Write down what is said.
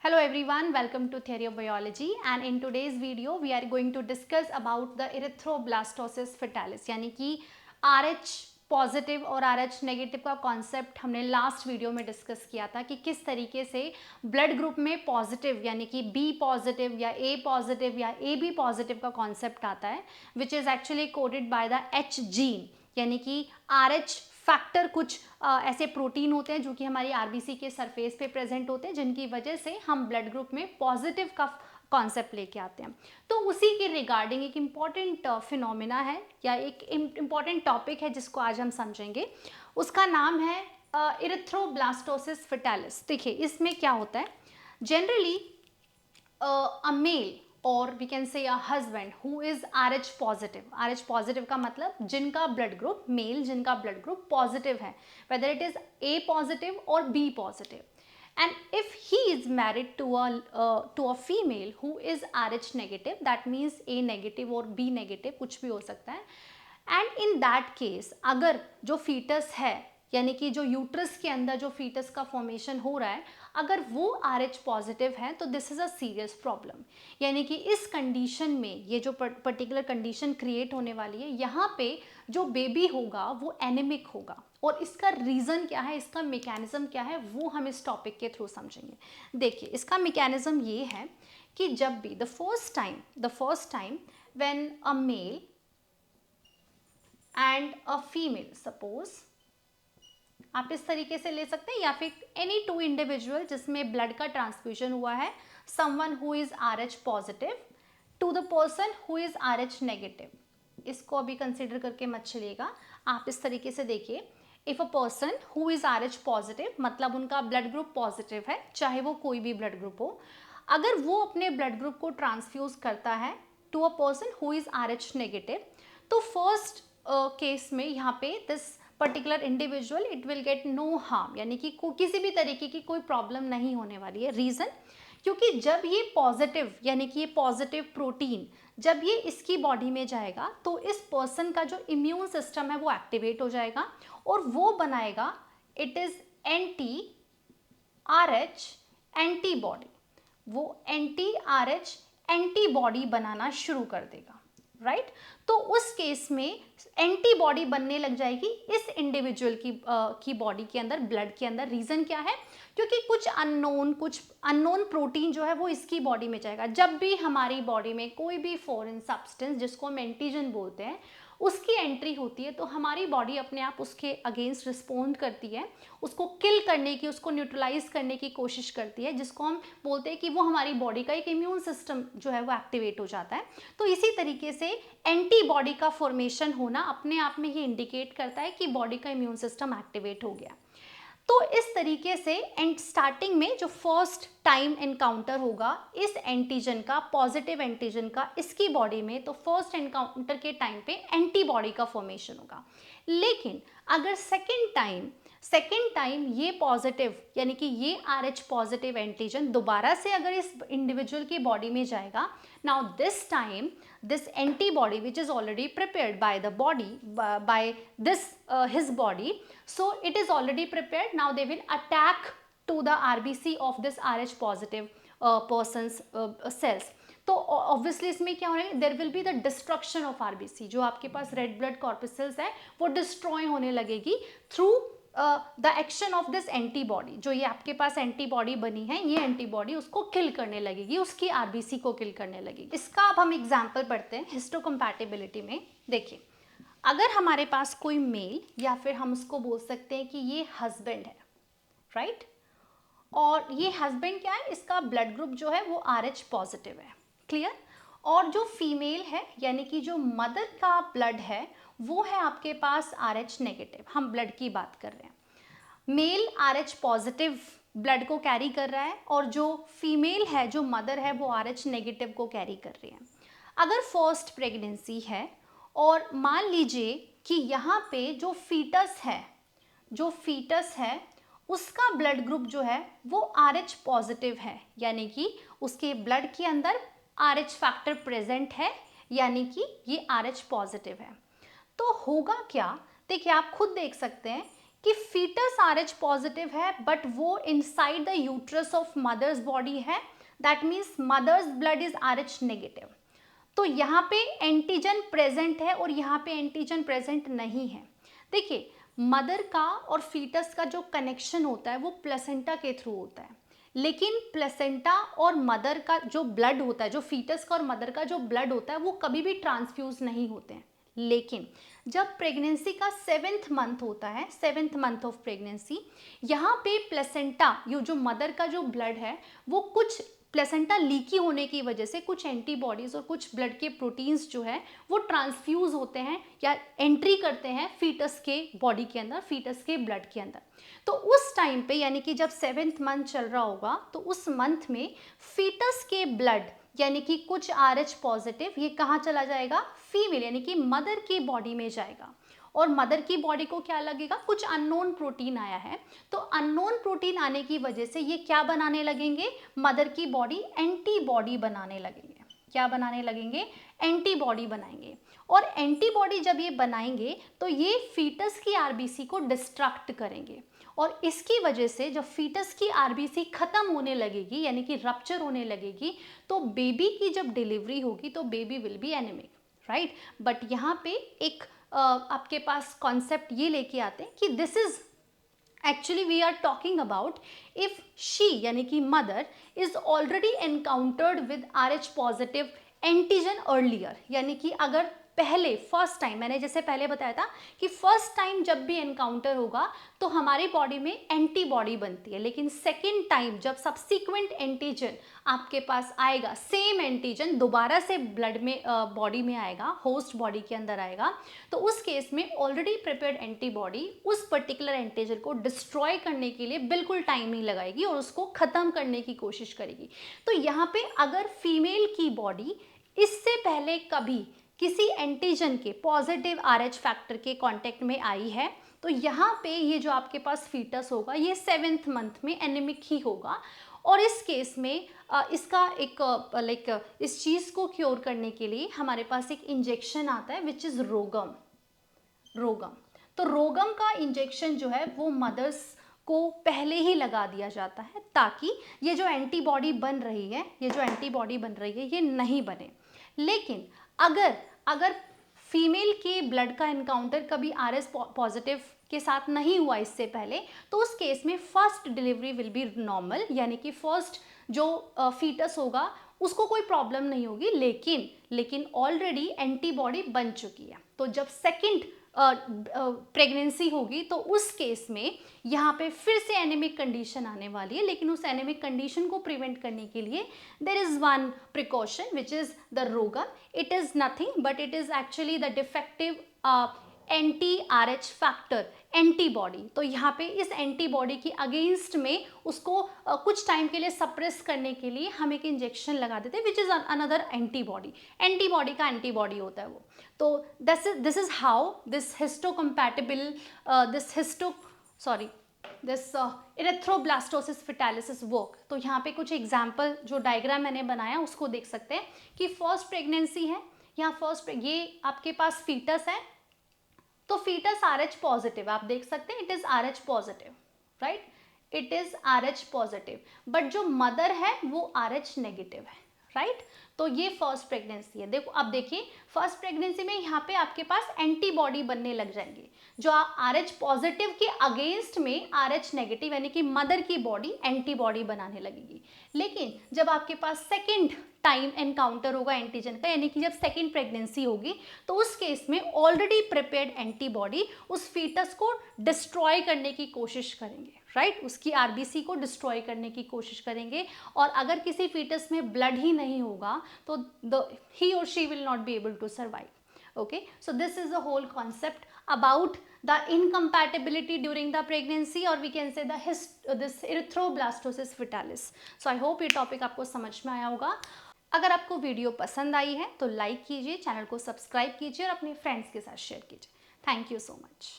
Hello everyone, welcome to Theory of Biology and in today's video we are going to discuss about the erythroblastosis fetalis यानी कि RH positive और RH negative का concept हमने last video में discuss किया था कि किस तरीके से ब्लड ग्रुप में पॉजिटिव यानी कि B पॉजिटिव या A पॉजिटिव या AB पॉजिटिव का कॉन्सेप्ट आता है which is actually coded by the H gene यानी कि RH फैक्टर कुछ ऐसे प्रोटीन होते हैं जो कि हमारी आरबीसी के सरफेस पे प्रेजेंट होते हैं जिनकी वजह से हम ब्लड ग्रुप में पॉजिटिव का कॉन्सेप्ट लेके आते हैं। तो उसी के रिगार्डिंग एक इम्पॉर्टेंट फिनोमिना है या एक इम्पॉर्टेंट टॉपिक है जिसको आज हम समझेंगे। उसका नाम है इरिथ्रोब्लास्टोसिस फेटालिस। देखिए इसमें क्या होता है, generally a male or we can say a husband who is RH positive, RH positive का मतलब जिनका ब्लड ग्रुप मेल जिनका ब्लड ग्रुप पॉजिटिव है, whether it is A positive or B positive, and if he is married to a female who is RH negative, that means A negative और B negative कुछ भी हो सकता है, and in that case अगर जो foetus है यानी कि जो यूट्रस के अंदर जो फीटस का फॉर्मेशन हो रहा है अगर वो RH पॉजिटिव है तो this is a serious problem. यानी कि इस कंडीशन में ये जो पर्टिकुलर कंडीशन क्रिएट होने वाली है, यहाँ पे जो बेबी होगा वो एनेमिक होगा और इसका रीज़न क्या है, इसका मैकेनिज्म क्या है, वो हम इस टॉपिक के थ्रू समझेंगे। देखिए इसका मैकेनिज्म ये है कि जब भी the first time when a male and a female, suppose आप इस तरीके से ले सकते हैं, या फिर एनी टू इंडिविजुअल जिसमें ब्लड का ट्रांसफ्यूजन हुआ है, someone who is RH positive to the person who is RH negative, इसको अभी कंसिडर करके मत चलिएगा। आप इस तरीके से देखिए, if a person who is RH positive मतलब उनका ब्लड ग्रुप पॉजिटिव है, चाहे वो कोई भी ब्लड ग्रुप हो, अगर वो अपने ब्लड ग्रुप को ट्रांसफ्यूज करता है to a person who is RH negative, तो फर्स्ट केस में यहाँ पे this particular individual it will get no harm, यानी कि किसी भी तरीके की कोई प्रॉब्लम नहीं होने वाली है। रीज़न, क्योंकि जब ये पॉजिटिव यानी कि ये पॉजिटिव प्रोटीन जब ये इसकी बॉडी में जाएगा तो इस पर्सन का जो इम्यून सिस्टम है वो एक्टिवेट हो जाएगा और वो बनाएगा इट इज़ anti-RH एंटीबॉडी, वो anti-RH एंटीबॉडी बनाना शुरू कर देगा, राइट तो उस केस में एंटीबॉडी बनने लग जाएगी इस इंडिविजुअल की बॉडी के अंदर, ब्लड के अंदर। रीज़न क्या है, क्योंकि कुछ अननोन प्रोटीन जो है वो इसकी बॉडी में जाएगा। जब भी हमारी बॉडी में कोई भी फॉरेन सब्सटेंस जिसको हम एंटीजन बोलते हैं उसकी एंट्री होती है तो हमारी बॉडी अपने आप उसके अगेंस्ट रिस्पोंड करती है, उसको किल करने की, उसको न्यूट्रलाइज करने की कोशिश करती है, जिसको हम बोलते हैं कि वो हमारी बॉडी का एक इम्यून सिस्टम जो है वो एक्टिवेट हो जाता है। तो इसी तरीके से एंटीबॉडी का फॉर्मेशन होना अपने आप में ही इंडिकेट करता है कि बॉडी का इम्यून सिस्टम एक्टिवेट हो गया। तो इस तरीके से स्टार्टिंग में जो फर्स्ट टाइम एनकाउंटर होगा इस एंटीजन का, पॉजिटिव एंटीजन का इसकी बॉडी में, तो फर्स्ट एनकाउंटर के टाइम पे एंटीबॉडी का फॉर्मेशन होगा। लेकिन अगर सेकेंड टाइम ये पॉजिटिव यानी कि ये RH पॉजिटिव एंटीजन दोबारा से अगर इस इंडिविजुअल की बॉडी में जाएगा, now this time this antibody which is already prepared by the body by this his body, so it is already prepared, now they will attack to the RBC of this RH positive person's cells। तो obviously इसमें क्या होना है, there will be the destruction of RBC, जो आपके पास red blood corpuscles है वो destroy होने लगेगी through the action of this antibody. जो ये आपके पास एंटीबॉडी बनी है, ये एंटीबॉडी उसको किल करने लगेगी, उसकी आरबीसी को किल करने लगेगी। इसका अब हम एग्जांपल पढ़ते हैं हिस्टोकम्पैटिबिलिटी में। देखिए अगर हमारे पास कोई मेल या फिर हम उसको बोल सकते हैं कि ये हस्बैंड है, राइट और ये हस्बैंड क्या है, इसका ब्लड ग्रुप जो है वो RH पॉजिटिव है, क्लियर। और जो फीमेल है यानी कि जो मदर का ब्लड है वो है आपके पास RH नेगेटिव, हम ब्लड की बात कर रहे हैं। मेल RH पॉजिटिव ब्लड को कैरी कर रहा है और जो फीमेल है, जो मदर है, वो RH नेगेटिव को कैरी कर रही है। अगर फर्स्ट प्रेगनेंसी है और मान लीजिए कि यहाँ पे जो फीटस है उसका ब्लड ग्रुप जो है वो RH पॉजिटिव है, यानी कि उसके ब्लड के अंदर RH फैक्टर प्रेजेंट है, यानी कि ये RH पॉजिटिव है। तो होगा क्या, देखिए आप खुद देख सकते हैं कि फीटस RH पॉजिटिव है बट वो inside the uterus of mother's body है, that means mother's blood is RH negative. तो यहाँ पे एंटीजन प्रेजेंट है और यहाँ पे एंटीजन प्रेजेंट नहीं है। देखिए, मदर का और फीटस का जो कनेक्शन होता है वो प्लेसेंटा के थ्रू होता है, लेकिन प्लेसेंटा और मदर का जो ब्लड होता है, जो फीटस का और मदर का जो ब्लड होता है वो कभी भी ट्रांसफ्यूज नहीं होते हैं। लेकिन जब प्रेगनेंसी का 7th मंथ होता है, 7th मंथ ऑफ प्रेगनेंसी, यहाँ पे प्लेसेंटा, ये जो मदर का जो ब्लड है वो कुछ प्लेसेंटा लीकी होने की वजह से कुछ एंटीबॉडीज और कुछ ब्लड के प्रोटीन्स जो है वो ट्रांसफ्यूज होते हैं या एंट्री करते हैं फीटस के बॉडी के अंदर, फीटस के ब्लड के अंदर। तो उस टाइम पे यानी कि जब 7th मंथ चल रहा होगा तो उस मंथ में फीटस के ब्लड यानी कि कुछ RH पॉजिटिव ये कहाँ चला जाएगा, फीमेल यानी कि मदर की बॉडी में जाएगा। और मदर की बॉडी को क्या लगेगा, कुछ अननोन प्रोटीन आया है, तो अननोन प्रोटीन आने की वजह से ये क्या बनाने लगेंगे, मदर की बॉडी एंटीबॉडी बनाने लगेंगे। क्या बनाने लगेंगे, एंटीबॉडी बनाएंगे। और एंटीबॉडी जब ये बनाएंगे तो ये फीटस की RBC को डिस्ट्रक्ट करेंगे और इसकी वजह से जब फीटस की RBC खत्म होने लगेगी यानी कि रप्चर होने लगेगी तो बेबी की जब डिलीवरी होगी तो baby will be anaemic, right. But यहाँ पे एक आपके पास कॉन्सेप्ट ये लेके आते हैं कि this is actually we are talking about if she यानी कि mother is already encountered with RH positive antigen earlier, यानी कि अगर पहले फर्स्ट टाइम, मैंने जैसे पहले बताया था कि फर्स्ट टाइम जब भी एनकाउंटर होगा तो हमारी बॉडी में एंटीबॉडी बनती है, लेकिन सेकेंड टाइम जब सब्सिक्वेंट एंटीजन आपके पास आएगा, सेम एंटीजन दोबारा से ब्लड में बॉडी में आएगा, होस्ट बॉडी के अंदर आएगा, तो उस केस में ऑलरेडी प्रिपेयर्ड एंटीबॉडी उस पर्टिकुलर एंटीजन को डिस्ट्रॉय करने के लिए बिल्कुल टाइम नहीं लगाएगी और उसको खत्म करने की कोशिश करेगी। तो यहाँ पे अगर फीमेल की बॉडी इससे पहले कभी किसी एंटीजन के पॉजिटिव RH फैक्टर के कांटेक्ट में आई है तो यहाँ पे ये जो आपके पास फीटस होगा ये 7th मंथ में एनीमिक ही होगा। और इस केस में इसका एक लाइक इस चीज़ को क्योर करने के लिए हमारे पास एक इंजेक्शन आता है विच इज़ रोगम। तो रोगम का इंजेक्शन जो है वो मदर्स को पहले ही लगा दिया जाता है ताकि ये जो एंटीबॉडी बन रही है ये नहीं बने। लेकिन अगर फीमेल के ब्लड का एनकाउंटर कभी RH पॉजिटिव के साथ नहीं हुआ इससे पहले तो उस केस में first delivery will be normal, यानी कि फर्स्ट जो फीटस होगा उसको कोई प्रॉब्लम नहीं होगी, लेकिन ऑलरेडी एंटीबॉडी बन चुकी है। तो जब सेकंड प्रेगनेंसी होगी तो उस केस में यहाँ पे फिर से एनीमिक कंडीशन आने वाली है, लेकिन उस एनीमिक कंडीशन को प्रिवेंट करने के लिए there is one precaution which is the RhoGAM. It is nothing but it is actually the defective anti-RH factor antibody. तो यहाँ पे इस एंटीबॉडी की अगेंस्ट में उसको कुछ टाइम के लिए सप्रेस करने के लिए हम एक इंजेक्शन लगा देते हैं विच इज अनदर एंटीबॉडी का एंटीबॉडी होता है वो। तो this is how this histocompatible this erythroblastosis fetalis work. तो यहाँ पे कुछ एग्जाम्पल जो डायग्राम मैंने बनाया उसको देख सकते हैं कि फर्स्ट प्रेगनेंसी है, यहाँ ये आपके पास फीटस है तो फीटस RH पॉजिटिव, आप देख सकते हैं it is RH positive, right, it is RH positive, but जो मदर है वो RH नेगेटिव है, राइट। तो ये फर्स्ट प्रेगनेंसी है। देखो अब देखिए फर्स्ट प्रेगनेंसी में यहाँ पे आपके पास एंटीबॉडी बनने लग जाएंगे जो RH पॉजिटिव के अगेंस्ट में RH नेगेटिव यानी कि मदर की बॉडी एंटीबॉडी बनाने लगेगी। लेकिन जब आपके पास सेकेंड टाइम एनकाउंटर होगा एंटीजन का, यानी कि जब सेकेंड प्रेगनेंसी होगी तो उस केस में ऑलरेडी प्रिपेयर्ड एंटीबॉडी उस फीटस को डिस्ट्रॉय करने की कोशिश करेंगे, राइट, उसकी RBC को डिस्ट्रॉय करने की कोशिश करेंगे। और अगर किसी फीटस में ब्लड ही नहीं होगा तो he or she will not be able to survive. Okay, so this is the whole concept about the incompatibility during the pregnancy, or we can say this erythroblastosis fetalis. So I hope ये topic आपको समझ में आया होगा। अगर आपको video पसंद आई है तो लाइक कीजिए, चैनल को सब्सक्राइब कीजिए और अपने फ्रेंड्स के साथ शेयर कीजिए। Thank you so much.